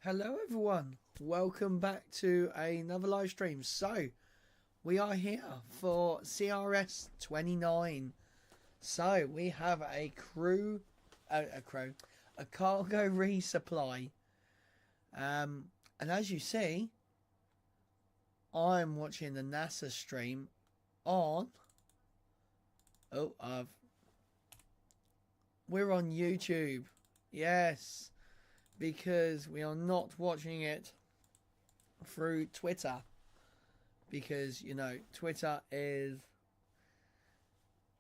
Hello everyone, welcome back to another live stream. So, we are here for CRS 29. So, we have a cargo resupply. And as you see, I'm watching the NASA stream on... we're on YouTube. Yes. Because we are not watching it through Twitter. Because, you know, Twitter is...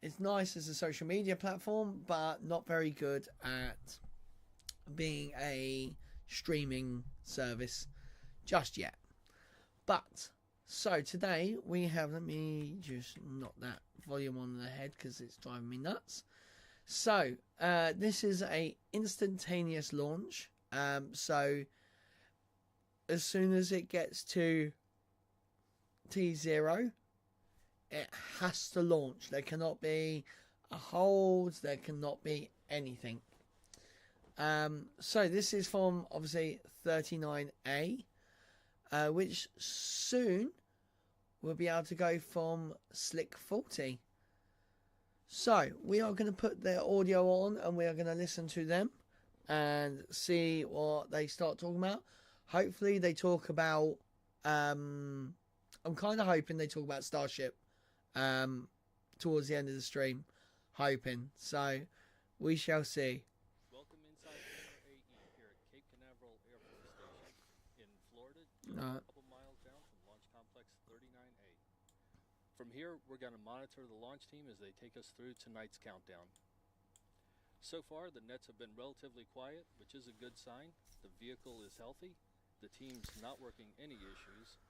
It's nice as a social media platform, but not very good at being a streaming service just yet. But, so today we have... Let me just knock that volume on the head because it's driving me nuts. So, this is a instantaneous launch. So as soon as it gets to T0, it has to launch. There cannot be a hold, there cannot be anything. So this is from obviously 39A, which soon will be able to go from Slick 40. So we are going to put their audio on and we are going to listen to them and see what they start talking about. Hopefully they talk about I'm kind of hoping they talk about Starship towards the end of the stream. Hoping. So we shall see. Welcome inside AE here at Cape Canaveral Air Force Station in Florida, a couple miles down from Launch Complex 39A. From here, we're going to monitor the launch team as they take us through tonight's countdown. So far, the nets have been relatively quiet, which is a good sign. The vehicle is healthy. The team's not working any issues.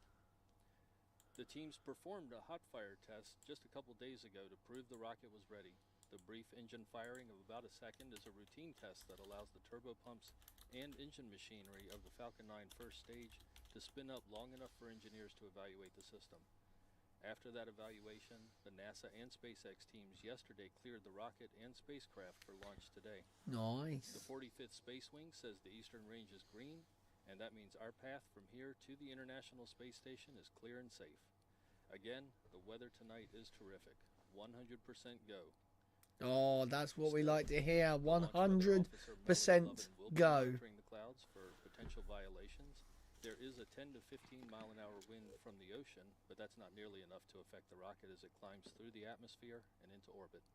The teams performed a hot fire test just a couple days ago to prove the rocket was ready. The brief engine firing of about a second is a routine test that allows the turbopumps and engine machinery of the Falcon 9 first stage to spin up long enough for engineers to evaluate the system. After that evaluation, the NASA and SpaceX teams yesterday cleared the rocket and spacecraft for launch today. Nice. The 45th Space Wing says the eastern range is green, and that means our path from here to the International Space Station is clear and safe. Again, the weather tonight is terrific. 100% go. Oh, that's what we like to hear. 100% go. Monitoring the clouds for potential violations. There is a 10 to 15 mile an hour wind from the ocean, but that's not nearly enough to affect the rocket as it climbs through the atmosphere and into orbit.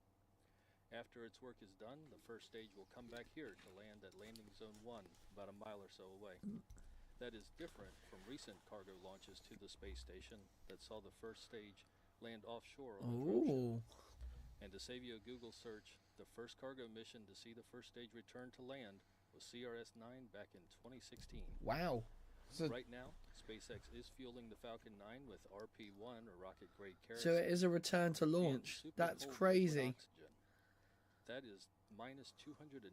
After its work is done, the first stage will come back here to land at landing zone 1, about a mile or so away. That is different from recent cargo launches to the space station that saw the first stage land offshore on the drone. And to save you a Google search, the first cargo mission to see the first stage return to land was CRS-9 back in 2016. Wow. So right now, SpaceX is fueling the Falcon 9 with RP-1 or rocket-grade kerosene. So it is a return to launch. That's crazy. That is minus 297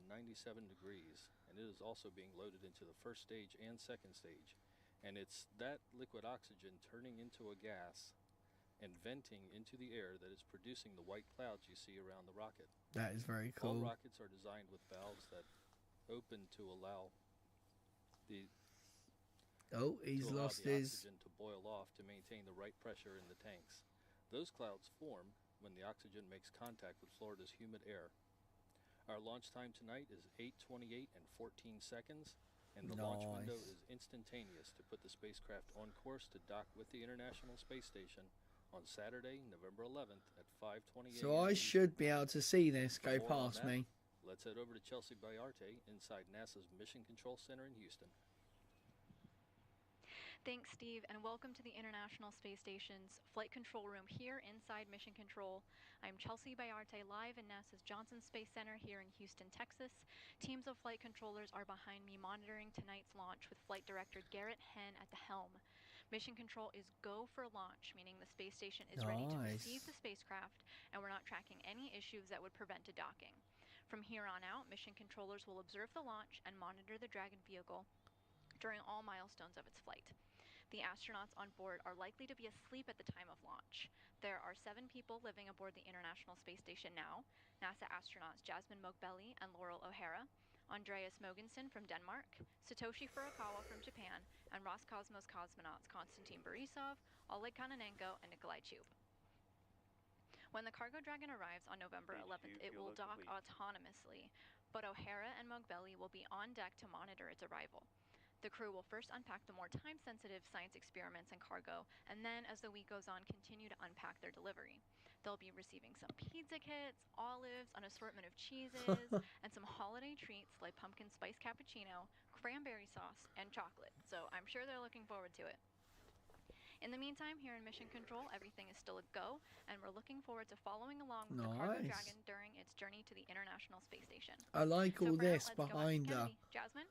degrees, and it is also being loaded into the first stage and second stage. And it's that liquid oxygen turning into a gas and venting into the air that is producing the white clouds you see around the rocket. That is very cool. All rockets are designed with valves that open to allow the he's lost his oxygen to boil off to maintain the right pressure in the tanks. Those clouds form when the oxygen makes contact with Florida's humid air. Our launch time tonight is 8:28 and 14 seconds, and the launch window is instantaneous to put the spacecraft on course to dock with the International Space Station on Saturday, November 11th at 5:20 a.m. So I should be able to see this go past me. Let's head over to Chelsea Bayarte inside NASA's Mission Control Center in Houston. Thanks, Steve, and welcome to the International Space Station's Flight Control Room here inside Mission Control. I'm Chelsea Bayarte live in NASA's Johnson Space Center here in Houston, Texas. Teams of flight controllers are behind me monitoring tonight's launch with Flight Director Garrett Henn at the helm. Mission Control is go for launch, meaning the space station is ready to receive the spacecraft, and we're not tracking any issues that would prevent a docking. From here on out, mission controllers will observe the launch and monitor the Dragon vehicle during all milestones of its flight. The astronauts on board are likely to be asleep at the time of launch. There are 7 people living aboard the International Space Station now, NASA astronauts Jasmine Moghbeli and Laurel O'Hara. Andreas Mogensen from Denmark, Satoshi Furukawa from Japan, and Roscosmos cosmonauts Konstantin Borisov, Oleg Kononenko, and Nikolai Chub. When the Cargo Dragon arrives on November 11th, it will dock autonomously, but O'Hara and Mogbelli will be on deck to monitor its arrival. The crew will first unpack the more time-sensitive science experiments and cargo, and then, as the week goes on, continue to unpack their delivery. They'll be receiving some pizza kits, olives, an assortment of cheeses, and some holiday treats like pumpkin spice cappuccino, cranberry sauce, and chocolate. So I'm sure they're looking forward to it. In the meantime, here in Mission Control, everything is still a go, and we're looking forward to following along with the Cargo Dragon during its journey to the International Space Station. I like all this behind her. Jasmine?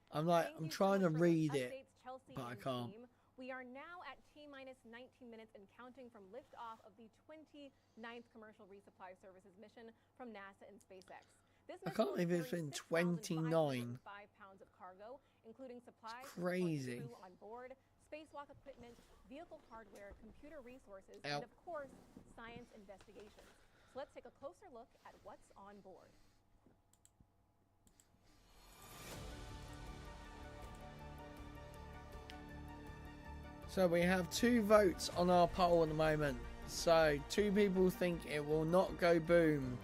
I'm trying to read it, but I can't. We are now at T-minus 19 minutes and counting from liftoff of the 29th Commercial Resupply Services mission from NASA and SpaceX. I can't believe it's been 29. 5 pounds of cargo, including supplies, crazy. Crew on board, spacewalk equipment, vehicle hardware, computer resources, and of course, science investigations. So let's take a closer look at what's on board. So we have 2 votes on our poll at the moment. So 2 people think it will not go boom.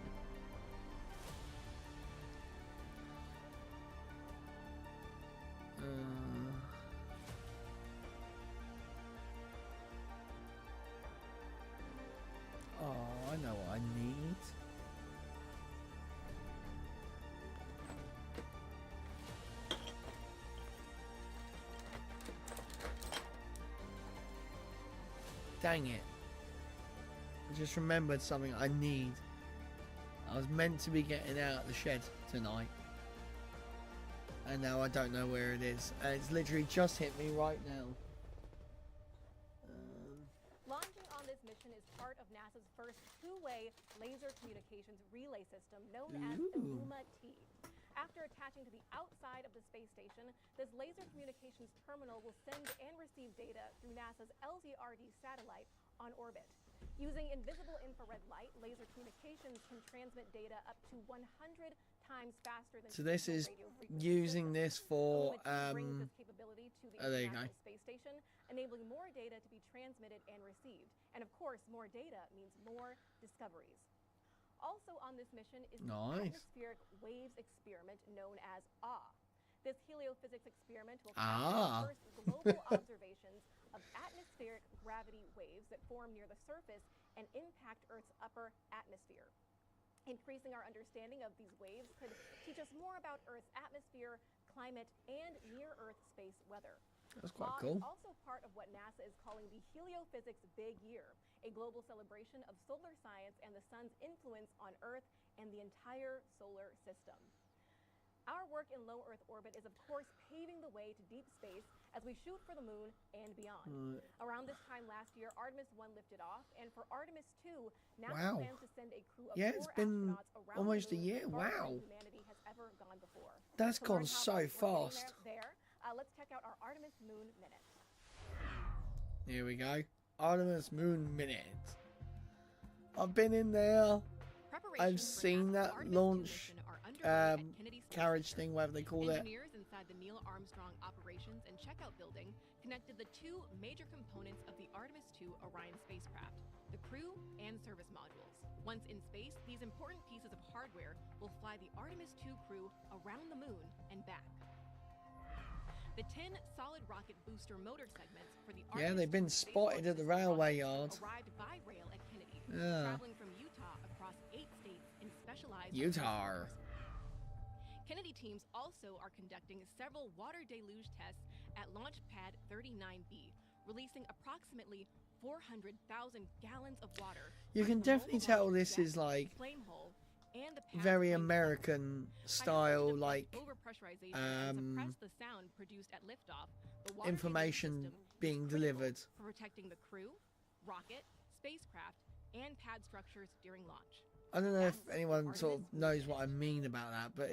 Oh, I know what I need. Dang it. I just remembered something I need. I was meant to be getting out of the shed tonight. And now I don't know where it is. And it's literally just hit me right now. Launching on this mission is part of NASA's first 2-way laser communications relay system known as Illuma-T. After attaching to the outside of the space station, this laser communications terminal will send and receive data through NASA's LZRD satellite on orbit. Using invisible infrared light, laser communications can transmit data up to 100 times faster than. So this is using this for brings this capability to the International Space Station, enabling more data to be transmitted and received. And of course, more data means more discoveries. Also on this mission is the atmospheric waves experiment known as AW. This heliophysics experiment will capture the first global observations of atmospheric gravity waves that form near the surface and impact Earth's upper atmosphere. Increasing our understanding of these waves could teach us more about Earth's atmosphere, climate, and near-Earth space weather. That's quite cool. Is also part of what NASA is calling the Heliophysics Big Year, a global celebration of solar science and the sun's influence on Earth and the entire solar system. Our work in low Earth orbit is, of course, paving the way to deep space as we shoot for the moon and beyond. Around this time last year, Artemis 1 lifted off, and for Artemis 2, NASA plans to send a crew of 4 it's been astronauts around almost the a moon year. farther Wow. than humanity has ever gone before. That's To gone learn how so we're getting fast. Let's check out our Artemis Moon Minute. Here we go. Artemis Moon Minute. I've been in there. I've seen that launch carriage thing, whatever they call it. Engineers inside the Neil Armstrong Operations and Checkout Building connected the 2 major components of the Artemis II Orion spacecraft, the crew and service modules. Once in space, these important pieces of hardware will fly the Artemis II crew around the moon and back. The 10 solid rocket booster motor segments for the Artemis They've been II spotted at the railway yard. arrived by rail at Kennedy, traveling from Utah across 8 states in specialized Utah. Kennedy teams also are conducting several water deluge tests at Launch Pad 39B, releasing approximately 400,000 gallons of water. You can definitely tell this is like very American style, like information being delivered. For protecting the crew, rocket, spacecraft, and pad structures during launch. I don't know if anyone sort of knows what I mean about that, but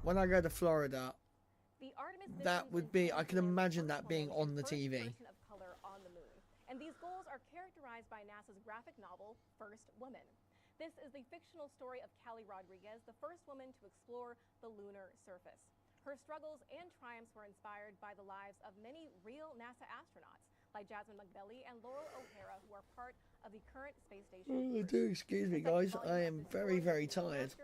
when I go to Florida, that would be, I can imagine that being on the TV. And these goals are characterized by NASA's graphic novel, First Woman. This is the fictional story of Callie Rodriguez, the first woman to explore the lunar surface. Her struggles and triumphs were inspired by the lives of many real NASA astronauts, like Jasmine McBelly and Laurel O'Hara, who are part of the current space station. Excuse me, guys. I am very, very tired.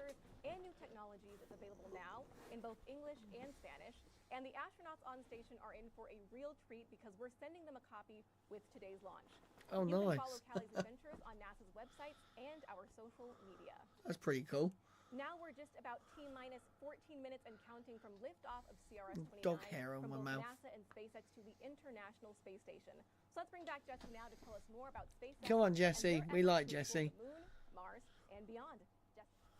And new technologies is available now in both English and Spanish. And the astronauts on station are in for a real treat because we're sending them a copy with today's launch. Oh, you nice. can follow Callie's adventures on NASA's website and our social media. That's pretty cool. Now we're just about T-minus 14 minutes and counting from liftoff of CRS 29 Dog hair on from my both mouth. NASA and SpaceX to the International Space Station. So let's bring back Jessie now to tell us more about SpaceX. Come on, Jessie. We like Jessie. The moon, Mars, and beyond. Jessie.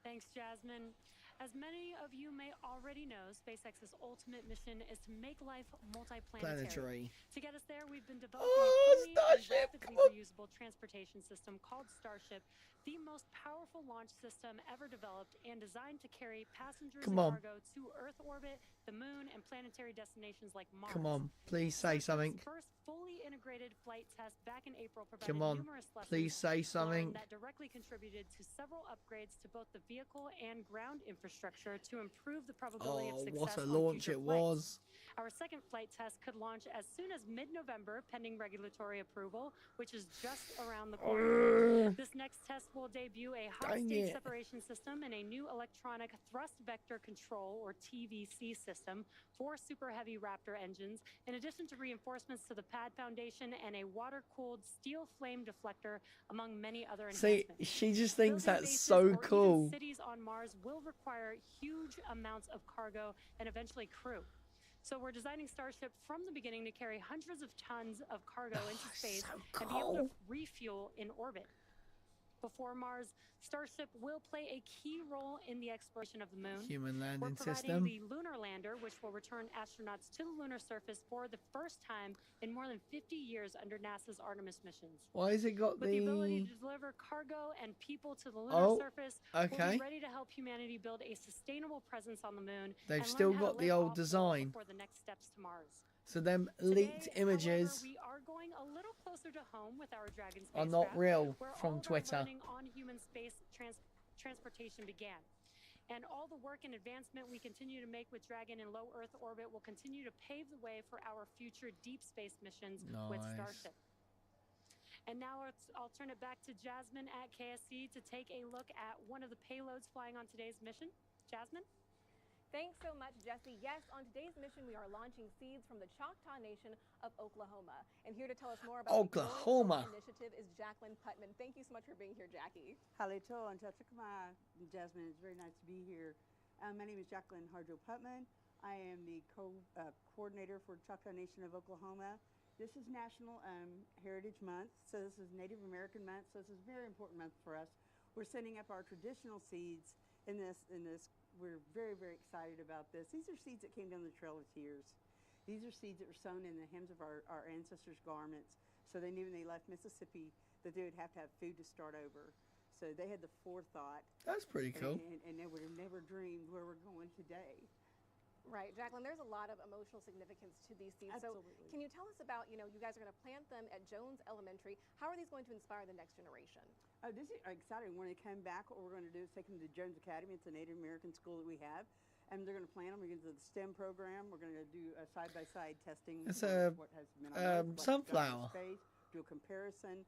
Thanks, Jasmine. As many of you may already know, SpaceX's ultimate mission is to make life multiplanetary. To get us there, we've been developing a clean and rapidly reusable transportation system called Starship, the most powerful launch system ever developed and designed to carry passengers and cargo to Earth orbit, the moon, and planetary destinations like Mars. Come on, please say something. First fully integrated flight test back in April provided numerous lessons please say something that directly contributed to several upgrades to both the vehicle and ground infrastructure to improve the probability of success. What a launch it was. Our second flight test could launch as soon as mid-November, pending regulatory approval, which is just around the corner. This next test will debut a hot-stage separation system and a new electronic thrust vector control, or TVC system, for Super Heavy Raptor engines, in addition to reinforcements to the pad foundation and a water-cooled steel flame deflector, among many other enhancements. See, she just thinks that's so cool. Cities on Mars will require huge amounts of cargo and eventually crew. So we're designing Starship from the beginning to carry hundreds of tons of cargo into space and be able to refuel in orbit. Before Mars, Starship will play a key role in the exploration of the moon. Human landing system. system. The lunar lander, which will return astronauts to the lunar surface for the first time in more than 50 years under NASA's Artemis missions. Why has it got With the ability to deliver cargo and people to the lunar surface, we'll be ready to help humanity build a sustainable presence on the moon. They've still got the old design. For the next steps to Mars. So them leaked images we are going a little closer to home with our Dragon are not real from Twitter. On human space transportation began. And all the work and advancement we continue to make with Dragon in low Earth orbit will continue to pave the way for our future deep space missions with Starship. And now I'll turn it back to Jasmine at KSC to take a look at one of the payloads flying on today's mission. Jasmine? Thanks so much, Jessie. Yes, on today's mission, we are launching seeds from the Choctaw Nation of Oklahoma. And here to tell us more about Oklahoma the initiative is Jacqueline Putman. Thank you so much for being here, Jackie. Halito and Chachakama, Jasmine. It's very nice to be here. My name is Jacqueline Harjo Putman. I am the coordinator for Choctaw Nation of Oklahoma. This is National Heritage Month, so this is Native American Month, so this is a very important month for us. We're sending up our traditional seeds in this. We're very, very excited about this. These are seeds that came down the Trail of Tears. These are seeds that were sown in the hems of our ancestors' garments, so they knew when they left Mississippi that they would have to have food to start over. So they had the forethought. That's pretty cool. And they would have never dreamed where we're going today. Right, Jacqueline, there's a lot of emotional significance to these seeds. Absolutely. So can you tell us about, you guys are going to plant them at Jones Elementary. How are these going to inspire the next generation? Oh, this is exciting. When they come back, what we're going to do is take them to Jones Academy. It's a Native American school that we have. And they're going to plant them. We're going to do the STEM program. We're going to do a side-by-side testing. It's a sunflower. Space, do a comparison.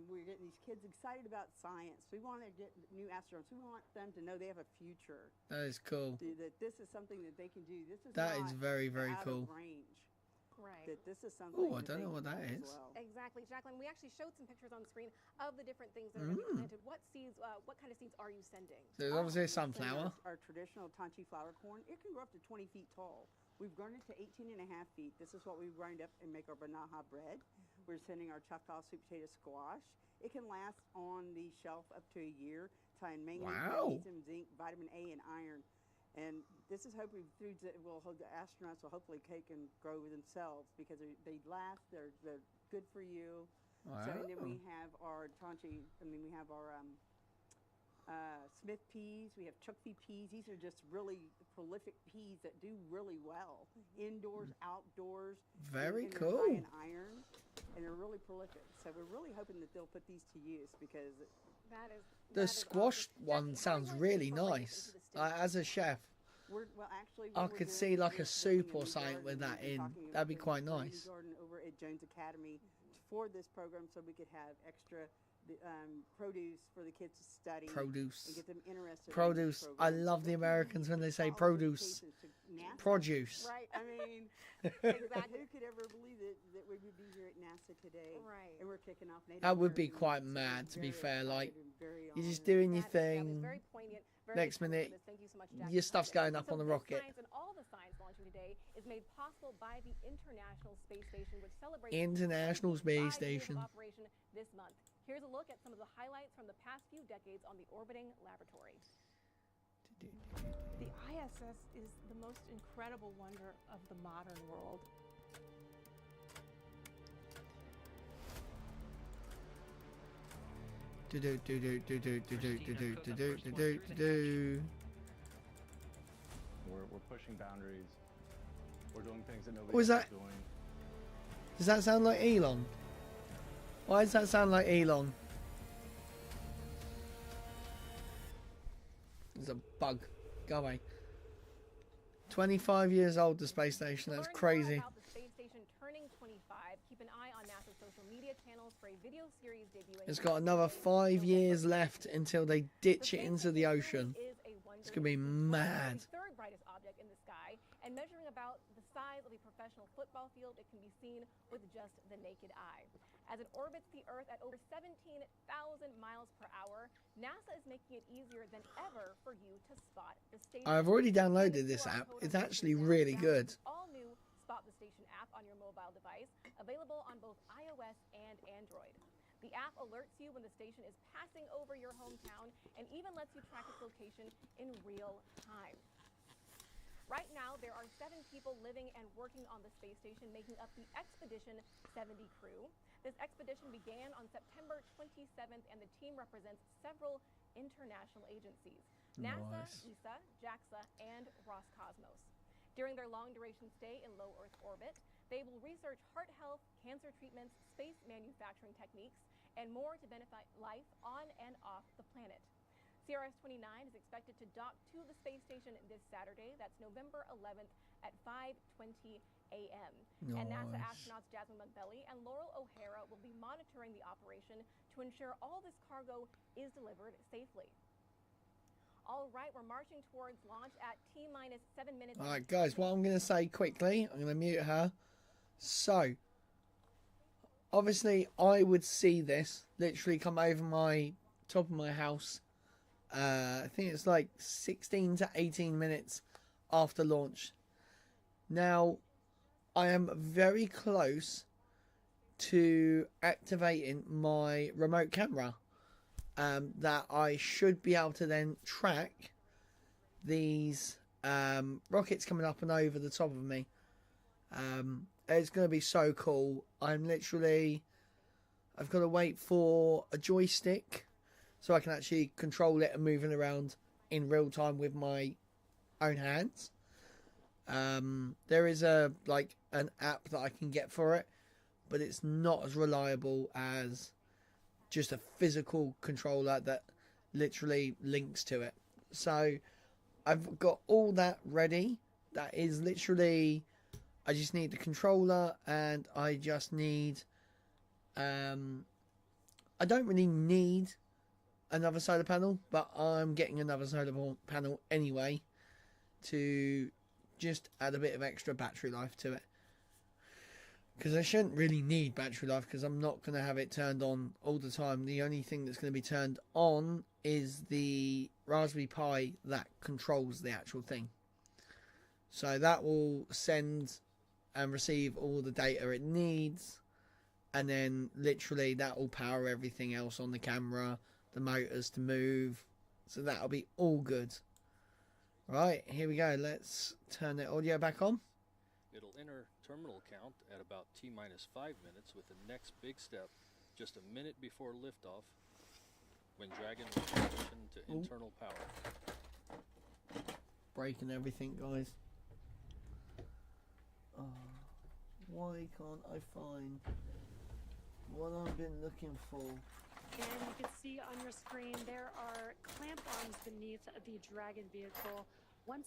We're getting these kids excited about science. We want to get new astronauts. We want them to know they have a future. That is cool. That this is something that they can do. This is very, very cool. Out of range. Right. That this is something. Oh, I don't know what that is. Well. Exactly, Jacqueline. We actually showed some pictures on screen of the different things that are going to be planted. What seeds? What kind of seeds are you sending? There's obviously a sunflower. Our traditional Tanchi flower corn. It can grow up to 20 feet tall. We've grown it to 18 and a half feet. This is what we grind up and make our banaha bread. We're sending our Choctaw sweet potato squash. It can last on the shelf up to a year, tying magnesium, zinc, vitamin A, and iron. And this is hopefully foods that the astronauts will hopefully take and grow themselves because they last. They're good for you. Wow. So and then we have our Tanchi. We have our Smith peas. We have Chukfi peas. These are just really prolific peas that do really well indoors, outdoors. Very and cool. High in iron. and they're really prolific. So we're really hoping that they'll put these to use because the squash one sounds really nice. As a chef, I could see like a soup or something with that in. That'd be quite nice. Garden over at Jones Academy for this program, so we could have extra produce for the kids to study. Produce. And get them interested. Produce. In I love the Americans when they say produce. Produce. Right. I mean, exactly. Who could ever believe that we would be here at NASA today? Right. And we're kicking off. That would be quite mad, to be fair. Like, you're just doing your thing. Next minute, your stuff's going up on the rocket. And all the science launching today is made possible by the International Space Station, which celebrates International Space Station. Operation this month. Here's a look at some of the highlights from the past few decades on the orbiting laboratory. The ISS is the most incredible wonder of the modern world. We're pushing boundaries. We're doing things that nobody Was else that? is doing. Does that sound like Elon? Why does that sound like Elon? There's a bug. Go away. 25 years old, the space station. That's crazy. About the space station turning 25, keep an eye on NASA's social media channels for a video series debuting. It's got another 5 years left until they ditch it into the ocean. It's going to be mad. The third brightest object in the sky, and measuring about the size of a professional football field, it can be seen with just the naked eye. As it orbits the Earth at over 17,000 miles per hour, NASA is making it easier than ever for you to spot the station. I've already downloaded this app. It's actually really good. All new Spot the Station app on your mobile device, available on both iOS and Android. The app alerts you when the station is passing over your hometown and even lets you track its location in real time. Right now, there are 7 people living and working on the space station, making up the Expedition 70 crew. This expedition began on September 27th, and the team represents several international agencies: NASA, ESA, JAXA, and Roscosmos. During their long-duration stay in low Earth orbit, they will research heart health, cancer treatments, space manufacturing techniques, and more to benefit life on and off the planet. CRS-29 is expected to dock to the space station this Saturday. That's November 11th at 5:20 a.m. And NASA astronauts Jasmine Montbelly and Laurel O'Hara will be monitoring the operation to ensure all this cargo is delivered safely. All right, we're marching towards launch at T-minus 7 minutes. All right, guys, what I'm going to say quickly, I'm going to mute her. So, obviously, I would see this literally come over my top of my house. I think it's like 16 to 18 minutes after launch. Now, I am very close to activating my remote camera. That I should be able to then track these rockets coming up and over the top of me. It's going to be so cool. I've got to wait for a joystick so I can actually control it and move it around in real time with my own hands. There is an app that I can get for it, but it's not as reliable as just a physical controller that literally links to it. So I've got all that ready. That is literally, I just need the controller, and I just need I don't really need another solar panel, but I'm getting another solar panel anyway to just add a bit of extra battery life to it. Because I shouldn't really need battery life, because I'm not going to have it turned on all the time. The only thing that's going to be turned on is the Raspberry Pi that controls the actual thing. So that will send and receive all the data it needs. And then literally that will power everything else on the camera, the motors to move. So that'll be all good. Right, here we go. Let's turn the audio back on. It'll enter terminal count at about T-minus 5 minutes, with the next big step just a minute before liftoff, when Dragon will transition to internal power. Breaking everything, guys. Oh, why can't I find what I've been looking for. And you can see on your screen there are clamp arms beneath the Dragon vehicle. Once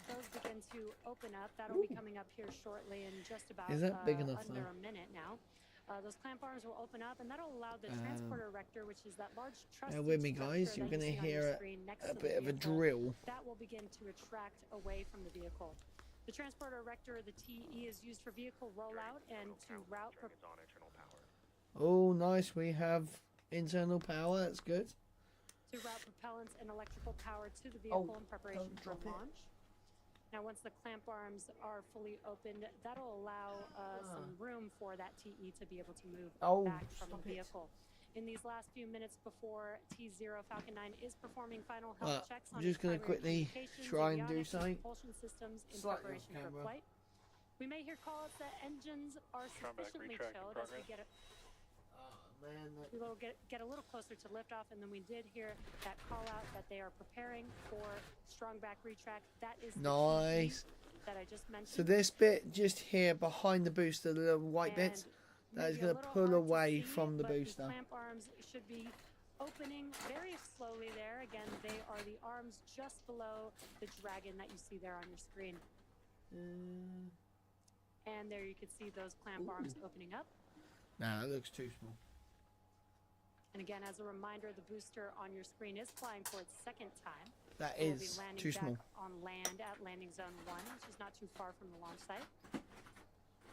those begin to open up, that'll be coming up here shortly in just about Is that big enough, under though? a minute now. Those clamp arms will open up, and that'll allow the transporter erector, which is that large truss with me, guys. You're going to hear a bit of a drill. That will begin to retract away from the vehicle. The transporter erector, the TE, is used for vehicle rollout and to route. Oh, nice. We have internal power. That's good. To route propellants and electrical power to the vehicle in preparation for launch. Now, once the clamp arms are fully opened, that'll allow some room for that TE to be able to move back from the vehicle. In these last few minutes before T0 Falcon 9 is performing final health checks on I'm just going to quickly try and do something. Propulsion systems in preparation for flight. We may hear calls that engines are sufficiently chilled as we get it. We will get a little closer to liftoff, and then we did hear that call out that they are preparing for strong back retract. That is nice. That I just mentioned. So this bit just here behind the booster, the little white bit, that is going to pull away from the booster. The clamp arms should be opening very slowly there. Again, they are the arms just below the Dragon that you see there on your screen. And there you can see those clamp arms opening up. Nah, that looks too small. And again, as a reminder, the booster on your screen is flying for its second time. That is too small. On land at landing zone 1, which is not too far from the launch site.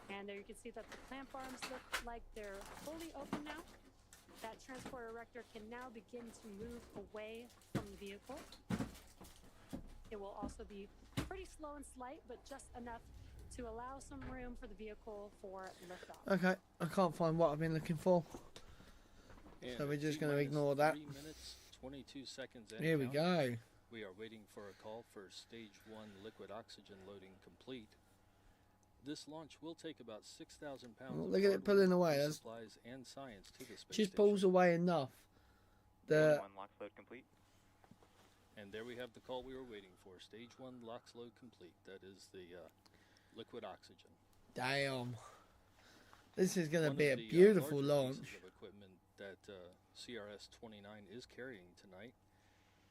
And there you can see that the clamp arms look like they're fully open now. That transporter erector can now begin to move away from the vehicle. It will also be pretty slow and slight, but just enough to allow some room for the vehicle for liftoff. Okay, I can't find what I've been looking for. And so we're just going to ignore that. 3 minutes, 22 seconds in. Here we go. We are waiting for a call for stage 1 liquid oxygen loading complete. This launch will take about 6,000 pounds. Oh, look at it pulling away. That's supplies and science to the space just station. pulls away enough. The LOX load complete. And there we have the call we were waiting for. Stage 1 LOX load complete. That is the liquid oxygen. Damn. This is going to be a beautiful launch. Of equipment that CRS 29 is carrying tonight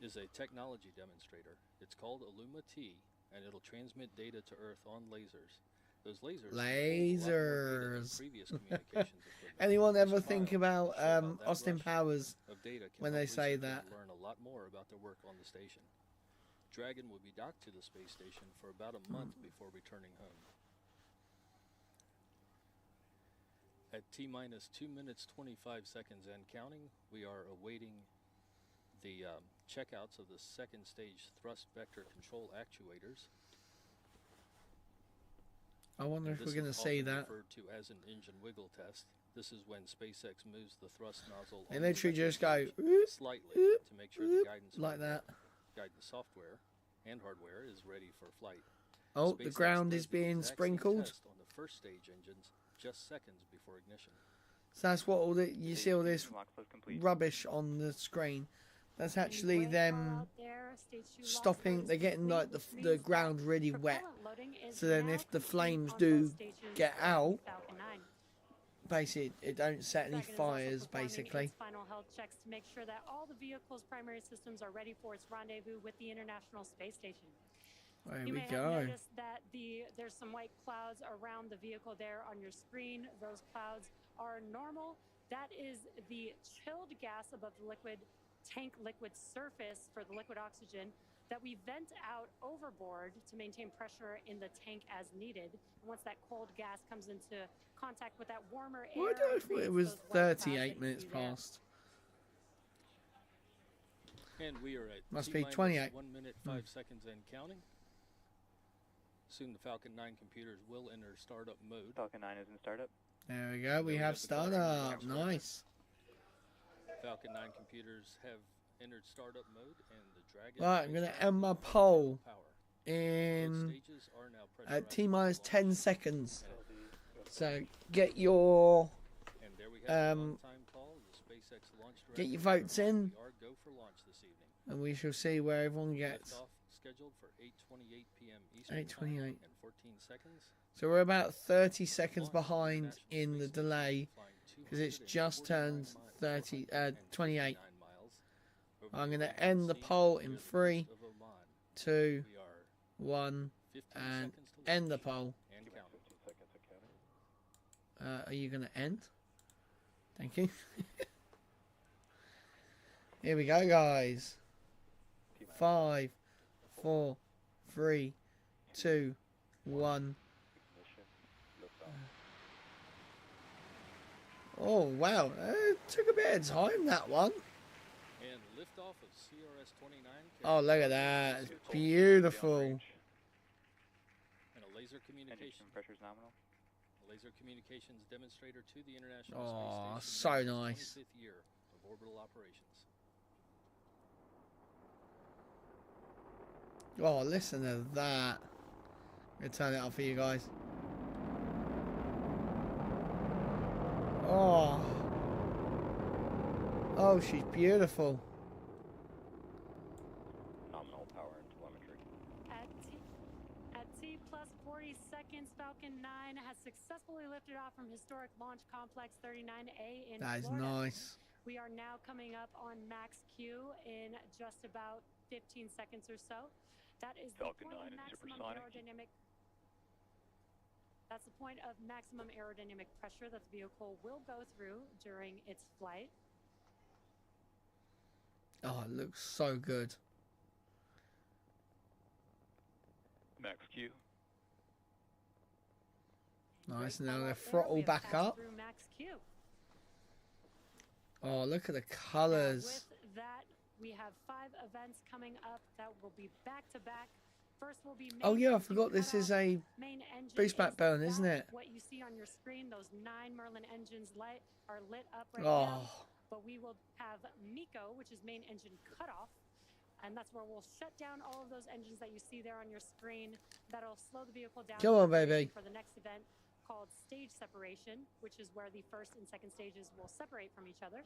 is a technology demonstrator. It's called Illuma T, and it'll transmit data to Earth on lasers. Those lasers. Previous communications Anyone ever think about Austin Powers when they say that? Learn a lot more about their work on the station. Dragon will be docked to the space station for about a month before returning home. At T-minus 2 minutes 25 seconds and counting, we are awaiting the checkouts of the second stage thrust vector control actuators. I wonder if we're going to see that. Referred to as an engine wiggle test. This is when SpaceX moves the thrust nozzle. They literally just go slightly to make sure the guidance like that. Guidance software and hardware is ready for flight. Oh, the ground is being sprinkled. Test on the first stage engines just seconds before ignition. So that's what all the you see all this rubbish on the screen. That's actually them stopping. They're getting like the ground really wet. So then if the flames do get out, basically it don't set any fires. Basically. Final health checks to make sure that all the vehicle's primary systems are ready for its rendezvous with the International Space Station. There you we may go. have noticed that there's some white clouds around the vehicle there on your screen. Those clouds are normal. That is the chilled gas above the tank liquid surface for the liquid oxygen that we vent out overboard to maintain pressure in the tank as needed. And once that cold gas comes into contact with that warmer air, Well, I thought it was 38 minutes past. And we are at must be 28. 1 minute 5 seconds and counting. Soon the Falcon 9 computers will enter startup mode. Falcon 9 is in startup. There we go. We have startup. Nice. Falcon 9 computers have entered startup mode, and the Dragon. Right, I'm going to end my poll in at T-minus 10 seconds. So get your get your votes in, and we shall see where everyone gets. Scheduled for 8:28 p.m. Eastern 8:28. and 14 seconds. So we're about 30 seconds behind in the delay because it's just turned 28. I'm going to end the poll in 3, 2, 1, and end the poll. Are you going to end? Thank you. Here we go, guys. 5, 4, 3, 2, 1. Oh, wow. It took a bit of time, that one. And liftoff of CRS 29. Oh, look at that. It's beautiful. And a laser communication. Pressure's nominal. A laser communications demonstrator to the International Oh, Space so Station. nice. 25th year of orbital operations. Oh, listen to that. I'm going to turn it up for you guys. Oh. Oh, she's beautiful. Nominal power and telemetry. At T plus 40 seconds, Falcon 9 has successfully lifted off from historic Launch Complex 39A in That is Florida. nice. We are now coming up on max Q in just about 15 seconds or so. That is Falcon the point 9 of is maximum supersonic. aerodynamic. That's the point of maximum aerodynamic pressure that the vehicle will go through during its flight. Oh, it looks so good. Max Q. Nice. Now the throttle back up. Through max Q. Oh, look at the colours. With that, we have 5 events coming up that will be back to back. First will be Oh yeah, I forgot this is a boost back burn, isn't it? What you see on your screen, those 9 Merlin engines are lit up right Oh. now. But we will have MECO, which is main engine cutoff, and that's where we'll shut down all of those engines that you see there on your screen. That'll slow the vehicle down. Come on, baby. For the next event called stage separation, which is where the first and second stages will separate from each other.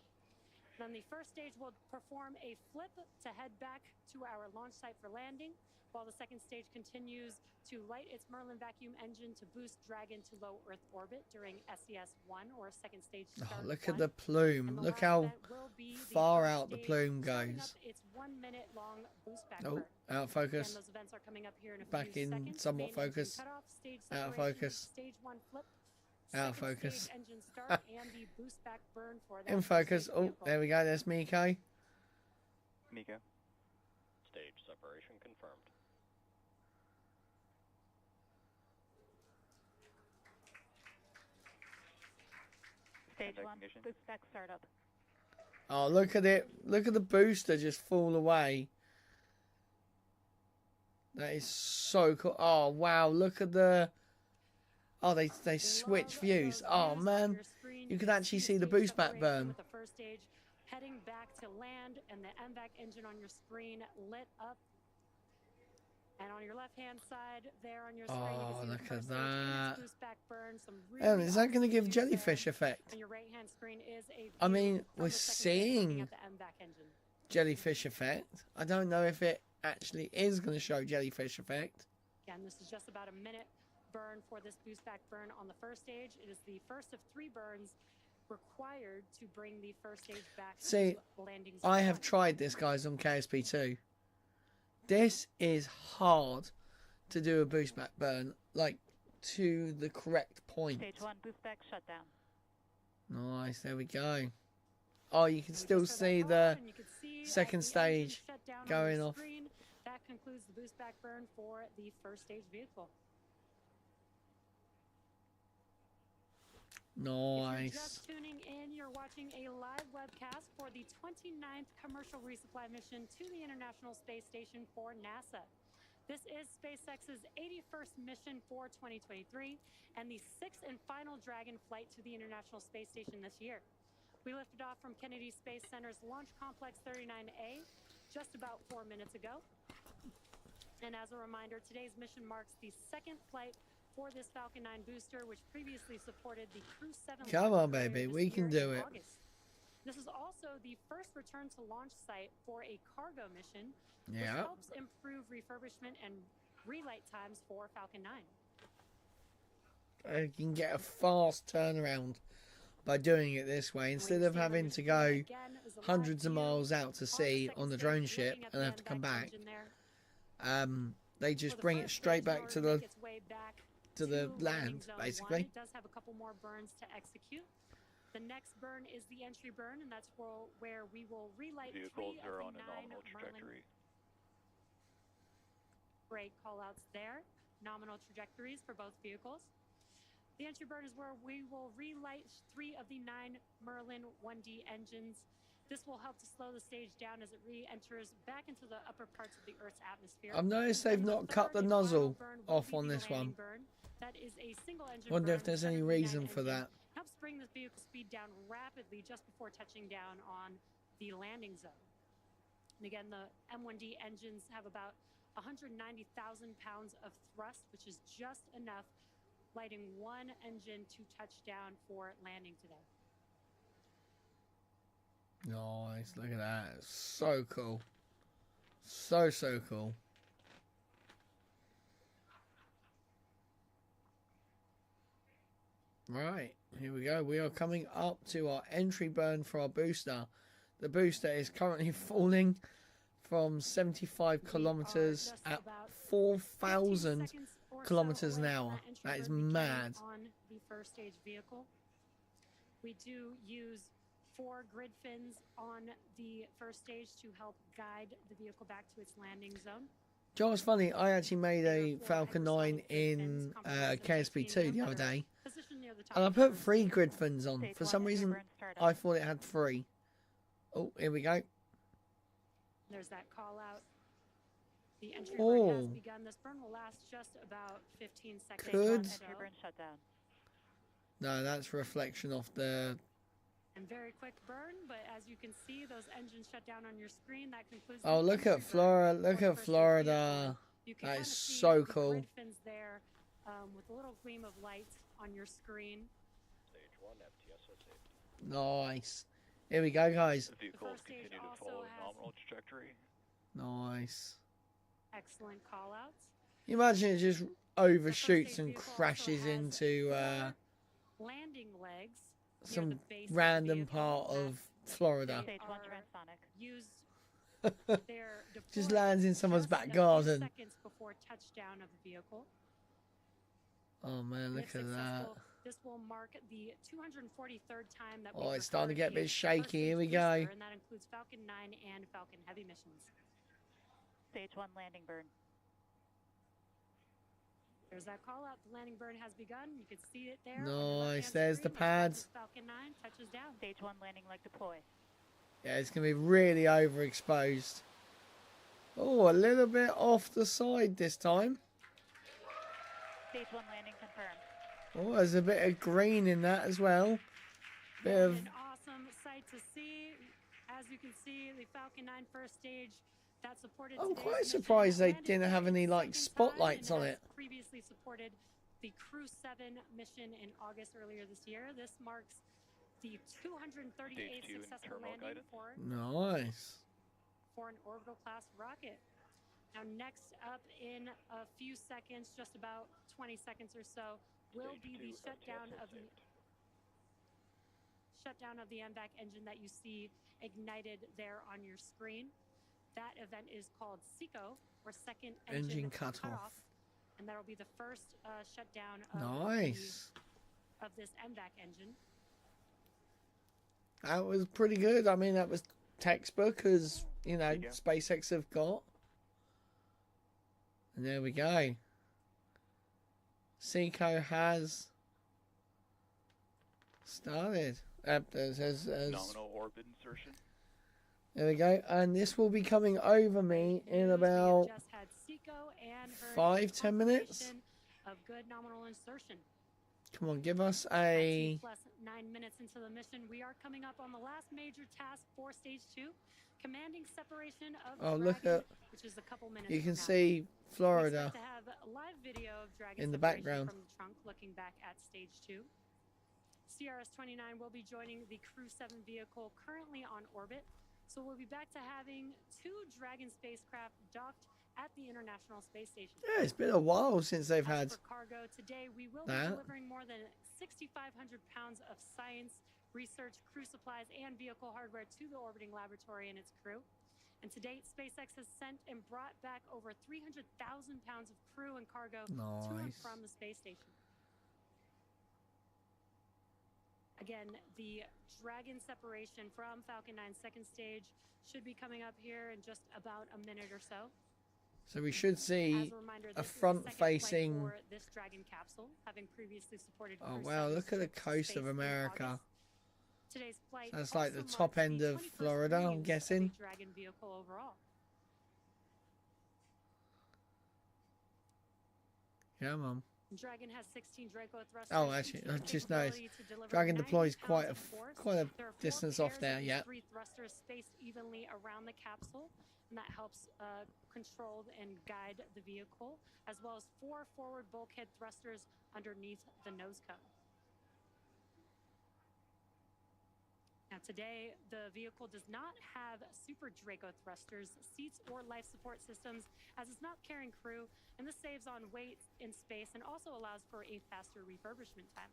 Then the first stage will perform a flip to head back to our launch site for landing, while the second stage continues to light its Merlin vacuum engine to boost Dragon to low Earth orbit during SES-1 or second stage start. Oh, look at the plume. Look how far out the plume goes. It's 1 minute long boost back Oh, burn. out of focus. And those events are coming up here in a Back few in seconds. somewhat Main engine focus. cutoff, stage Out of separation, focus. Stage 1 flip. Out of Second focus. stage engine start and the boost back burn for that In focus. stage Oh, vehicle. there we go. There's Miko. MECO. Stage separation confirmed. Stage 1, Ignition. boost back startup. Oh, look at it. Look at the booster just fall away. That is so cool. Oh, wow. Look at the... Oh, they switch views. Oh, man. You can actually see the boost back burn. With the first stage heading back to land and the MVAC engine on your screen lit up. And on your left-hand side there on your screen, you Oh, can see look the at first stage and that. its boost back burn. Some really Is that going to give awesome views jellyfish there. effect? On your right-hand screen is a I view mean, from we're the second stage looking seeing at the MVAC engine. jellyfish effect. I don't know if it actually is going to show jellyfish effect. Again, this is just about a minute burn for this boost back burn on the first stage. It is the first of 3 burns required to bring the first stage back See, to landing I zone have 1. tried this, guys, on KSP2. This is hard to do a boost back burn, like, to the correct point. Stage 1, boost back shutdown. Nice, there we go. Oh, you can We still just heard see that the pop, and you can see second as the engine stage shut down on going your off. screen. That concludes the boost back burn for the first stage vehicle. If you're Nice. just tuning in, you're watching a live webcast for the 29th commercial resupply mission to the International Space Station for NASA. This is SpaceX's 81st mission for 2023 and the 6th and final Dragon flight to the International Space Station this year. We lifted off from Kennedy Space Center's Launch Complex 39A just about 4 minutes ago. And as a reminder, today's mission marks the 2nd flight for this Falcon 9 booster, which previously supported the Crew 7. Come on, launch earlier baby, this we can year do in it. August. This is also the first return to launch site for a cargo mission, which Yeah. helps improve refurbishment and relight times for Falcon 9. You can get a fast turnaround by doing it this way, instead of having to go hundreds of miles out to sea on the drone ship and have to come back. They just bring it straight back to the land, basically. It does have a couple more burns to execute. The next burn is the entry burn, and that's where we will relight Vehicles three of are the on a 9 nominal Merlin. trajectory. Great call-outs there. Nominal trajectories for both vehicles. The entry burn is where we will relight 3 of the 9 Merlin 1D engines. This will help to slow the stage down as it re-enters back into the upper parts of the Earth's atmosphere. I've noticed they've not cut the nozzle off on this one. That is a single engine Wonder burn, if there's any reason for that. Helps bring the vehicle speed down rapidly just before touching down on the landing zone. And again, the M1D engines have about 190,000 pounds of thrust, which is just enough, lighting 1 engine to touch down for landing today. Nice, look at that. It's so cool. So cool. Right, here we go. We are coming up to our entry burn for our booster. The booster is currently falling from 75 kilometers at 4,000 kilometers an hour. That is mad. On the first stage vehicle, we do use 4 grid fins on the first stage to help guide the vehicle back to its landing zone. Joe, it's funny, I actually made a Falcon 9 in KSP2 the other day, and I put 3 grid fins on. For some reason, I thought it had 3. Oh, here we go. There's that call out. The entry burn has begun. This burn will last just about 15 seconds. Entry burn shut down. No, that's reflection off the... And very quick burn, but as you can see, those engines shut down on your screen. That concludes. Oh, look at Florida! Look at Florida! That is so cool. Grid fins there, with a little gleam of light on your screen. Stage 1 FTSO safety. Nice. Here we go, guys. The vehicles continue to follow nominal trajectory. Nice. Excellent call outs. You imagine it just overshoots and crashes into landing legs. Some random part of Florida. Stage 1 transonic. Use their just lands in someone's back garden. Seconds before touchdown of the vehicle. Oh man, look at that. This will mark the 243rd time that it's starting to get a bit shaky. Here we go. And that includes Falcon 9 and Falcon Heavy missions. Stage 1 landing burn. There's that call out. The landing burn has begun. You can see it there. Nice. There's the pads. Falcon 9 touches down. Stage 1 landing leg deploy. Yeah, it's going to be really overexposed. Oh, a little bit off the side this time. Stage 1 landing confirmed. Oh, there's a bit of green in that as well. Bit of... An awesome sight to see. As you can see, the Falcon 9 first stage that supported. I'm quite surprised they didn't have any like spotlights on it. Previously supported the Crew 7 mission in August earlier this year. This marks the 238th successful landing for an orbital class rocket. Now next up in a few seconds, just about 20 seconds or so, will be the shutdown of the MVAC engine that you see ignited there on your screen. That event is called SECO, or Second Engine Cutoff. And that'll be the first shutdown of this MVAC engine. That was pretty good. I mean, that was textbook, as you know, SpaceX have got. And there we go. SECO has started. Nominal orbit insertion. There we go. And this will be coming over me in about 5-10 minutes. Of good nominal insertion. Come on, give us a... Plus 9 minutes into the mission, we are coming up on the last major task for Stage 2, commanding separation of Dragon, look at... which is a couple minutes. You can see Florida to have a live video of Dragon in the background from the trunk, looking back at Stage 2. CRS 29 will be joining the Crew 7 vehicle currently on orbit. So we'll be back to having 2 Dragon spacecraft docked at the International Space Station. Yeah, it's been a while since they've had for cargo, today we will be delivering more than 6,500 pounds of science, research, crew supplies, and vehicle hardware to the orbiting laboratory and its crew. And to date, SpaceX has sent and brought back over 300,000 pounds of crew and cargo to and from the space station. Again, the Dragon separation from Falcon 9's second stage should be coming up here in just about a minute or so. So we should see a front-facing. This Dragon capsule, having previously supported. Oh wow! Look at the coast of America. Today's flight. So that's like the top end of Florida, I'm guessing. Dragon vehicle overall. Yeah, Mum. Dragon has 16 Draco thrusters. Oh, actually, I just noticed. Dragon deploys quite a distance off there. Yeah. 3 thrusters spaced evenly around the capsule, and that helps control and guide the vehicle, as well as 4 forward bulkhead thrusters underneath the nose cone. Now today, the vehicle does not have Super Draco thrusters, seats, or life support systems, as it's not carrying crew, and this saves on weight in space and also allows for a faster refurbishment time.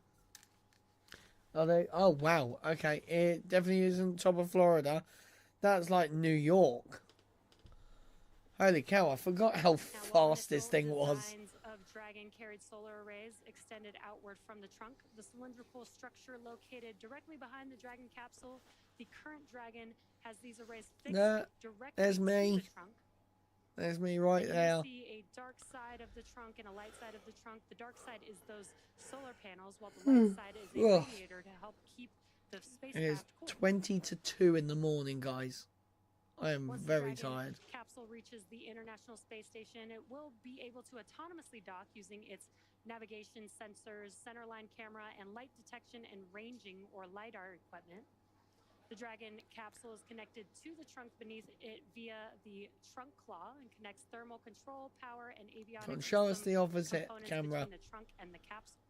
Are they? Oh wow! Okay, it definitely isn't top of Florida. That's like New York. Holy cow! I forgot how fast this thing was. Of Dragon carried solar arrays extended outward from the trunk. The cylindrical structure located directly behind the Dragon capsule. The current Dragon has these arrays fixed directly there's me. to the trunk. There's me right there. You see a dark side of the trunk and a light side of the trunk. The dark side is those solar panels, while the light side is a radiator to help keep the spacecraft It is cool. 20 to 2 in the morning, guys. I am Once very the Dragon tired. capsule reaches the International Space Station, it will be able to autonomously dock using its navigation sensors, centerline camera, and light detection and ranging or LiDAR equipment. The Dragon capsule is connected to the trunk beneath it via the trunk claw and connects thermal control, power, and avionics. Show us the opposite camera. Between the trunk and the capsule.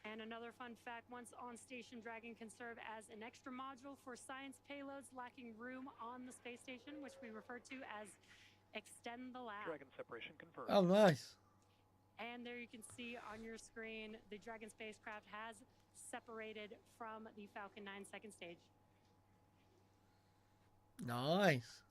And another fun fact, once on station, Dragon can serve as an extra module for science payloads lacking room on the space station, which we refer to as Extend the Lab. Dragon separation confirmed. Oh, nice. And there you can see on your screen, the Dragon spacecraft has separated from the Falcon 9 second stage. Nice.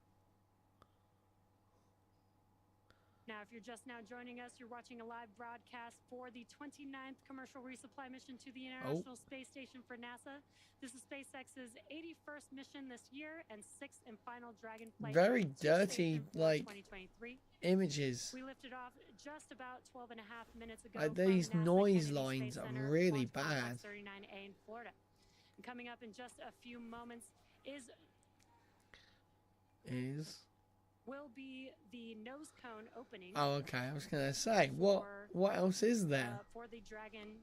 Now, if you're just now joining us, you're watching a live broadcast for the 29th commercial resupply mission to the International Space Station for NASA. This is SpaceX's 81st mission this year and 6th and final Dragon flight. Very dirty, like, 2023. Images. We lifted off just about 12 and a half minutes ago. Like, these noise lines are really bad. 39A in Florida. And coming up in just a few moments will be the nose cone opening. Oh, okay. I was gonna say, what else is there for the Dragon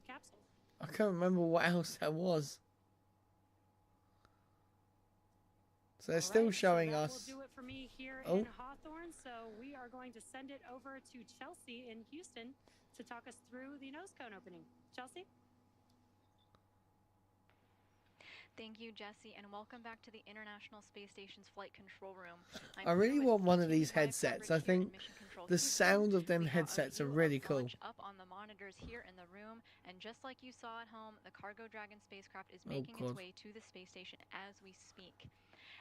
capsule? I can't remember what else there was. So they're still showing so that us. will do it for me here in Hawthorne. So we are going to send it over to Chelsea in Houston to talk us through the nose cone opening. Chelsea. Thank you, Jesse, and welcome back to the International Space Station's flight control room. I really want one of these headsets. I think the sound of them headsets are really cool. Up on the monitors here in the room, and just like you saw at home, the Cargo Dragon spacecraft is making its way to the space station as we speak.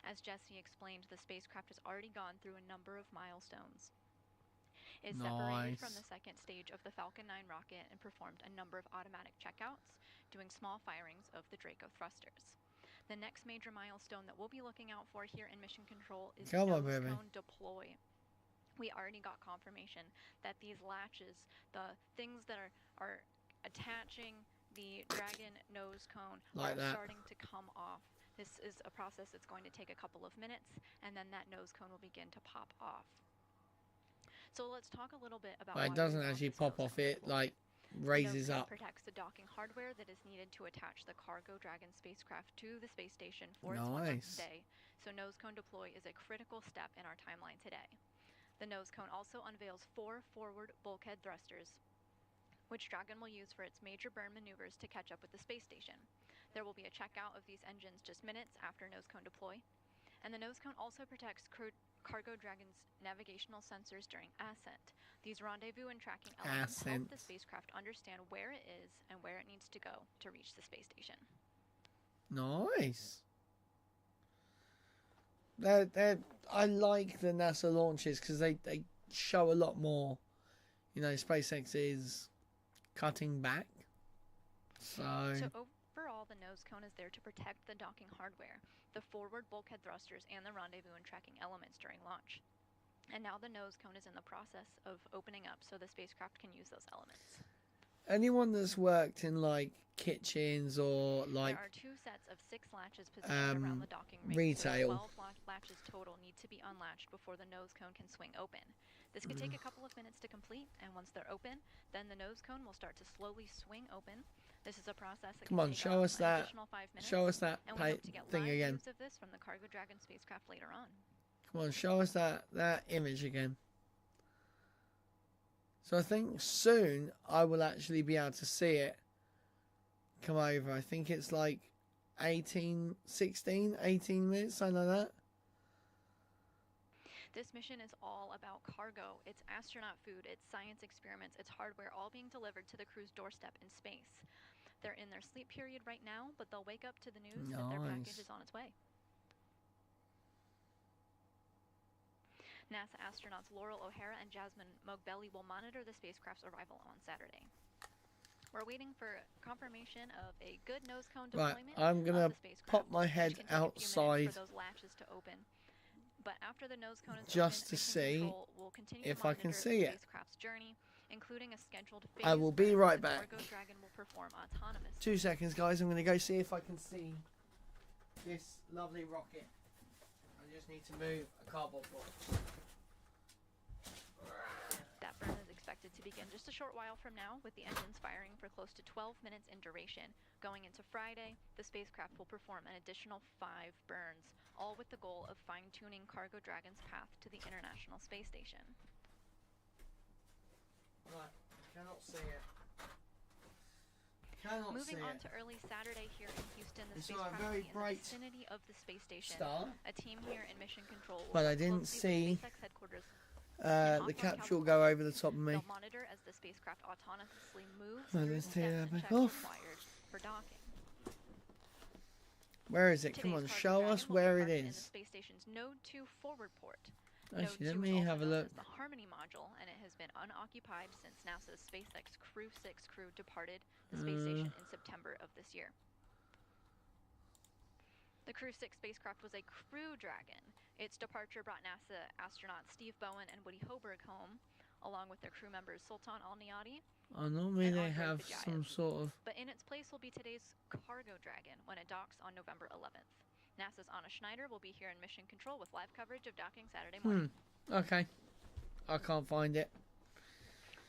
As Jesse explained, the spacecraft has already gone through a number of milestones. It separated from the second stage of the Falcon 9 rocket and performed a number of automatic checkouts, doing small firings of the Draco thrusters. The next major milestone that we'll be looking out for here in Mission Control is the nose cone deploy. We already got confirmation that these latches, the things that are attaching the Dragon nose cone, are starting to come off. This is a process that's going to take a couple of minutes, and then that nose cone will begin to pop off. So let's talk a little bit about. It doesn't actually pop off. It like raises up. Protects the docking hardware that is needed to attach the Cargo Dragon spacecraft to the space station for its next day. So nose cone deploy is a critical step in our timeline today. The nose cone also unveils 4 forward bulkhead thrusters, which Dragon will use for its major burn maneuvers to catch up with the space station. There will be a checkout of these engines just minutes after nose cone deploy. And the nose cone also protects Cargo Dragon's navigational sensors during ascent. These rendezvous and tracking elements help the spacecraft understand where it is and where it needs to go to reach the space station. Nice. I like the NASA launches because they show a lot more. You know, SpaceX is cutting back. So overall, the nose cone is there to protect the docking hardware, the forward bulkhead thrusters, and the rendezvous and tracking elements during launch. And now the nose cone is in the process of opening up so the spacecraft can use those elements. Anyone that's worked in like kitchens or like there are 2 sets of 6 latches positioned around the docking ring. Retail. So 12 latches total need to be unlatched before the nose cone can swing open. This could take a couple of minutes to complete, and once they're open, then the nose cone will start to slowly swing open. This is a process that Come on, show us that. Show us that thing again. Of this from the Cargo Dragon spacecraft later on. Come on, show us that image again. So I think soon I will actually be able to see it come over. I think it's like 18 minutes, something like that. This mission is all about cargo. It's astronaut food, it's science experiments, it's hardware, all being delivered to the crew's doorstep in space. They're in their sleep period right now, but they'll wake up to the news that their package is on its way. NASA astronauts Laurel O'Hara and Jasmine Mogbelli will monitor the spacecraft's arrival on Saturday. We're waiting for confirmation of a good nose cone deployment. Right, I'm gonna pop my head outside for those latches to open. But after the nose cone is just open, to see will continue if to I can monitor see the it. spacecraft's journey, including a scheduled phase I will be right where back. Cargo Dragon will perform autonomously. 2 seconds, guys. I'm going to go see if I can see this lovely rocket. I just need to move a cardboard box. That burn is expected to begin just a short while from now, with the engines firing for close to 12 minutes in duration. Going into Friday, the spacecraft will perform an additional 5 burns, all with the goal of fine-tuning Cargo Dragon's path to the International Space Station. Right, cannot see it. Moving on to early Saturday here in Houston, the spacecraft will be in the vicinity of the space station. A team here in Mission Control will but I didn't see SpaceX headquarters. The capsule go over the top of me. They'll monitor as the spacecraft autonomously moves through the steps and checks required for docking. Where is it? Come on, show us where it is. In the space station's Node 2 forward port. Actually, let me have a look. The Harmony module, and it has been unoccupied since NASA's SpaceX Crew 6 crew departed the space station in September of this year. The Crew 6 spacecraft was a Crew Dragon. Its departure brought NASA astronauts Steve Bowen and Woody Hoberg home, along with their crew members Sultan Al-Niyati. Oh, normally they have some sort of... But in its place will be today's Cargo Dragon when it docks on November 11th. NASA's Anna Schneider will be here in Mission Control with live coverage of docking Saturday morning. Okay. I can't find it.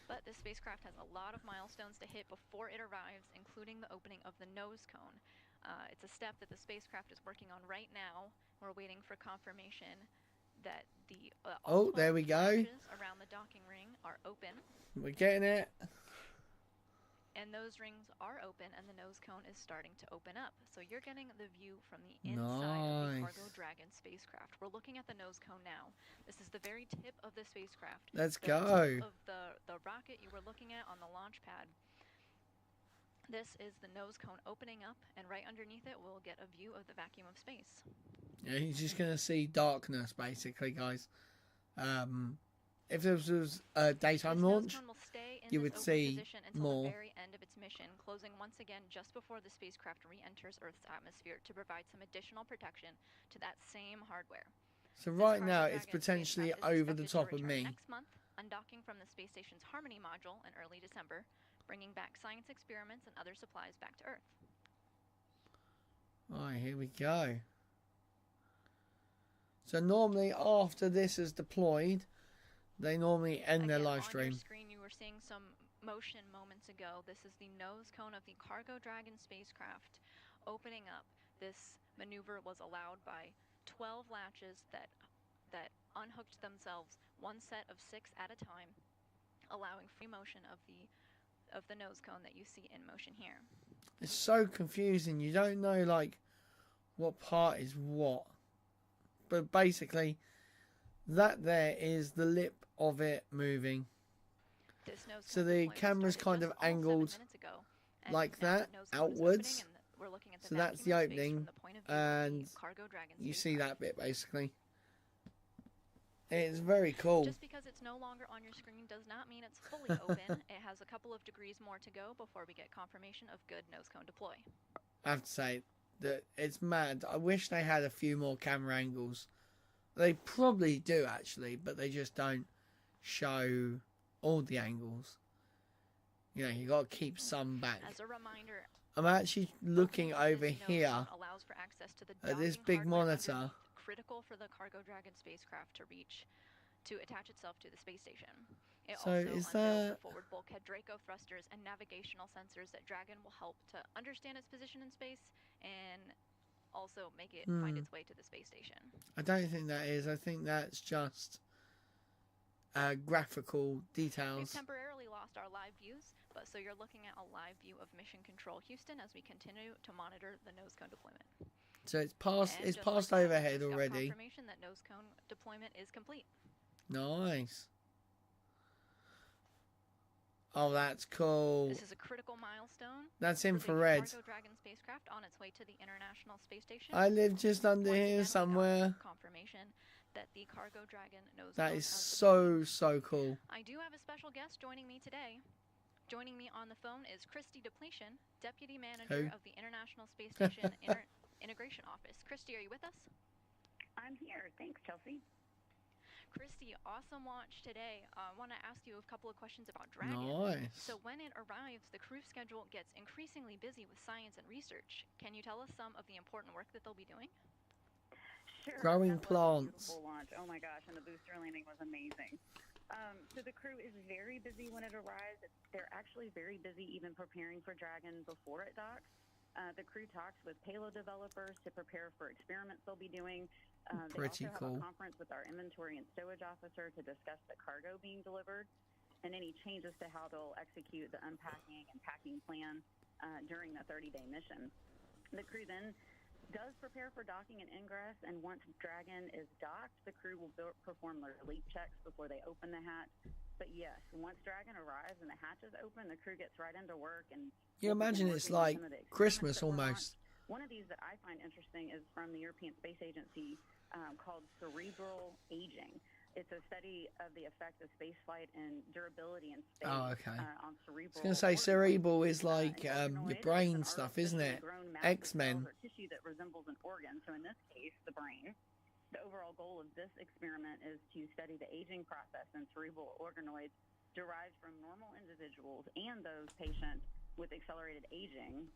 But this spacecraft has a lot of milestones to hit before it arrives, including the opening of the nose cone. It's a step that the spacecraft is working on right now. We're waiting for confirmation that the there we go. Around the docking ring are open. We're getting it. And those rings are open, and the nose cone is starting to open up. So you're getting the view from the inside of the Cargo Dragon spacecraft. We're looking at the nose cone now. This is the very tip of the spacecraft. Let's the go. Tip of the rocket you were looking at on the launch pad. This is the nose cone opening up, and right underneath it, we'll get a view of the vacuum of space. Yeah, he's just going to see darkness, basically, guys. If this was a daytime launch, you would see more. The very end of its mission, closing once again just before the spacecraft re-enters Earth's atmosphere to provide some additional protection to that same hardware. So right now, it's potentially over the top of me. Next month, undocking from the space station's Harmony module in early December, bringing back science experiments and other supplies back to Earth. Alright, here we go. So normally, after this is deployed, they normally end their live stream. On your screen, you were seeing some motion moments ago. This is the nose cone of the Cargo Dragon spacecraft opening up. This maneuver was allowed by 12 latches that unhooked themselves, one set of 6 at a time, allowing free motion of the nose cone that you see in motion here. It's so confusing. You don't know like what part is what. but basically, that there is the lip of it moving. So the camera's kind of angled like that, outwards. So that's the opening, and you see that bit basically. It's very cool. Just because it's no longer on your screen does not mean it's fully open. It has a couple of degrees more to go before we get confirmation of good nose cone deploy. I have to say that it's mad. I wish they had a few more camera angles. They probably do actually, but they just don't show all the angles. You know, you got to keep some back. As a reminder, I'm actually looking over here at this big monitor. Critical for the Cargo Dragon spacecraft to reach, to attach itself to the space station. It So also is unveils that the forward bulkhead Draco thrusters and navigational sensors that Dragon will help to understand its position in space and also make it find its way to the space station. I don't think that is. I think that's just graphical details. We've temporarily lost our live views, but so you're looking at a live view of Mission Control Houston as we continue to monitor the nose cone deployment. So it's past. And It's just past like that, overhead we've got already. Confirmation that nose cone deployment is complete. Nice. Oh, that's cool. This is a critical milestone. That's for the infrared. Cargo Dragon spacecraft on its way to the International Space Station. I live just under Once here again, we got somewhere. confirmation that the Cargo Dragon nose That cone is has so cool. I do have a special guest joining me today. Joining me on the phone is Christy Depletion, Deputy Manager of the International Space Station Integration Office. Christy, are you with us? I'm here. Thanks, Chelsea. Christy, awesome launch today. I want to ask you a couple of questions about Dragon. Nice. So when it arrives, the crew schedule gets increasingly busy with science and research. Can you tell us some of the important work that they'll be doing? Sure. Growing that was plants. A beautiful launch. Oh my gosh, and the booster landing was amazing. So the crew is very busy when it arrives. They're actually very busy even preparing for Dragon before it docks. The crew talks with payload developers to prepare for experiments they'll be doing. Pretty they also cool. have a conference with our inventory and stowage officer to discuss the cargo being delivered and any changes to how they'll execute the unpacking and packing plan during the 30-day mission. The crew then does prepare for docking and ingress, and once Dragon is docked, the crew will perform their leak checks before they open the hatch. But yes, once Dragon arrives and the hatch is open, the crew gets right into work. And You imagine it's like Christmas almost. One of these that I find interesting is from the European Space Agency called cerebral aging. It's a study of the effect of spaceflight and durability in space on cerebral. I was going to say cerebral is like your brain stuff, isn't it? X-Men. Tissue that resembles an organ. So in this case, the brain. The overall goal of this experiment is to study the aging process in cerebral organoids derived from normal individuals and those patients with accelerated aging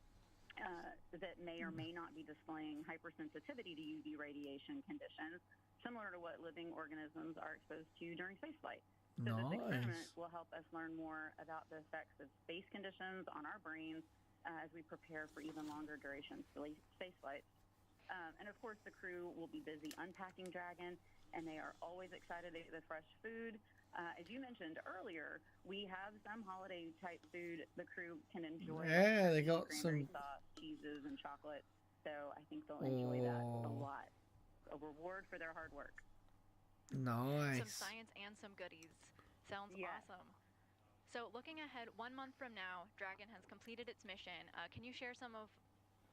that may or may not be displaying hypersensitivity to UV radiation conditions, similar to what living organisms are exposed to during spaceflight. So this experiment will help us learn more about the effects of space conditions on our brains as we prepare for even longer duration space flights. And of course, the crew will be busy unpacking Dragon, and they are always excited to get the fresh food. As you mentioned earlier, we have some holiday-type food the crew can enjoy. Yeah, they got some sauce, cheeses, and chocolate. So I think they'll enjoy that a lot. A reward for their hard work. Nice. Some science and some goodies. Sounds awesome. So looking ahead, 1 month from now, Dragon has completed its mission. Can you share some of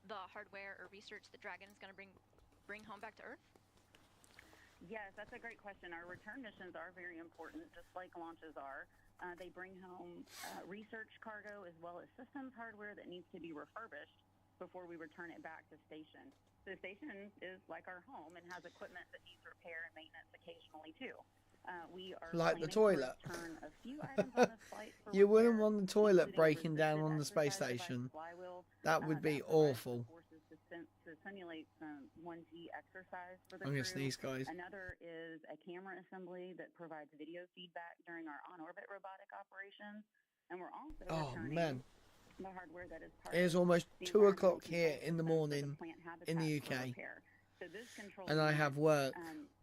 the hardware or research that Dragon is going to bring home back to Earth? Yes, that's a great question. Our return missions are very important, just like launches are. They bring home research cargo as well as systems hardware that needs to be refurbished before we return it back to station. So the station is like our home and has equipment that needs repair and maintenance occasionally too. We are like the toilet. To return a few items on this flight for You wouldn't want the toilet breaking down on the space station. That would be awful. To simulate some 1G exercise for the I'm crew. gonna sneeze, guys. Another is a camera assembly that provides video feedback during our on-orbit robotic operations. And we're also returning the hardware that is part it is almost 2 o'clock here in the morning in the UK. So this and I have work.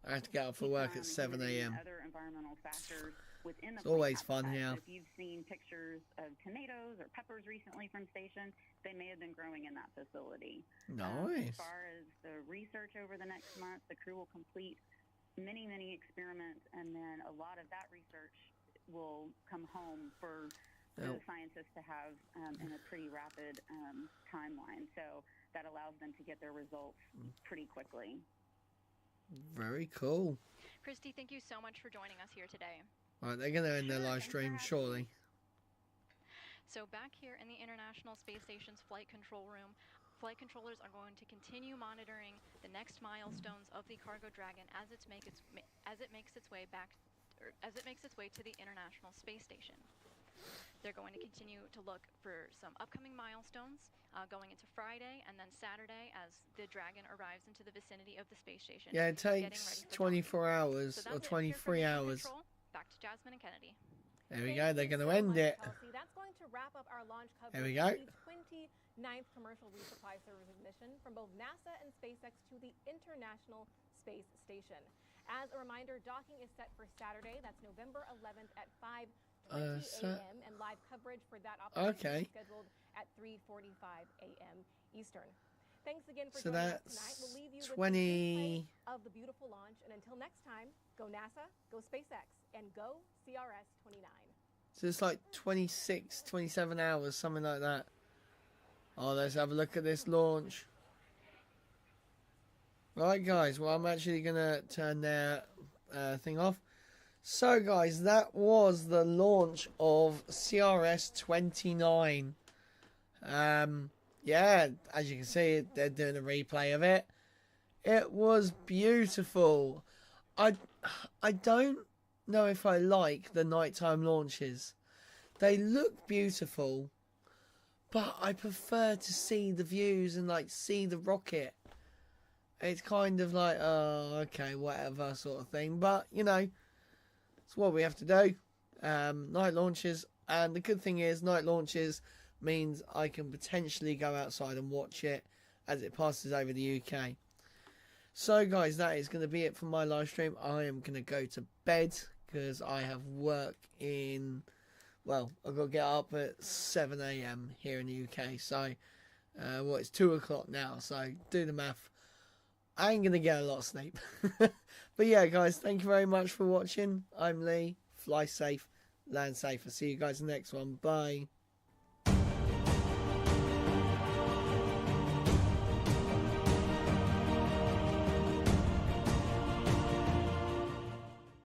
I have to get up for work at 7 a.m. Other environmental factors within the It's always flight fun habitat. here. So if you've seen pictures of tomatoes or peppers recently from station, they may have been growing in that facility. Nice. As far as the research over the next month, the crew will complete many, many experiments, and then a lot of that research will come home for the scientists to have in a pretty rapid timeline. So that allows them to get their results pretty quickly. Very cool. Christy, thank you so much for joining us here today. Right, they're going to end their live stream shortly. So back here in the International Space Station's flight control room, flight controllers are going to continue monitoring the next milestones of the Cargo Dragon as it makes its way to the International Space Station. They're going to continue to look for some upcoming milestones going into Friday and then Saturday as the Dragon arrives into the vicinity of the space station. Yeah, it takes 24 hours or 23 hours. Back to Jasmine and Kennedy. There we go. They're going to end it. That's going to wrap up our launch coverage. There we go. The 29th commercial resupply services mission from both NASA and SpaceX to the International Space Station. As a reminder, docking is set for Saturday. That's November 11th at 5:20 a.m. and live coverage for that operation is scheduled at 3:45 a.m. Eastern. Thanks again for joining us tonight. We'll leave you with the replay of the beautiful launch. And until next time, go NASA, go SpaceX, and go CRS 29. So it's like 26, 27 hours, something like that. Oh, let's have a look at this launch. Right, guys. Well, I'm actually going to turn their thing off. So, guys, that was the launch of CRS 29. Yeah, as you can see, they're doing a replay of it. It was beautiful. I don't know if I like the nighttime launches. They look beautiful, but I prefer to see the views and like see the rocket. It's kind of like, oh, okay, whatever sort of thing. But, you know, it's what we have to do. Night launches. And the good thing is, night launches means I can potentially go outside and watch it as it passes over the UK. So, guys, that is going to be it for my live stream. I am going to go to bed because I have work in... Well, I've got to get up at 7 a.m. here in the UK. So, well, it's 2 o'clock now. So, do the math. I ain't going to get a lot of sleep. But yeah, guys, thank you very much for watching. I'm Lee. Fly safe, land safe. I'll see you guys in the next one. Bye.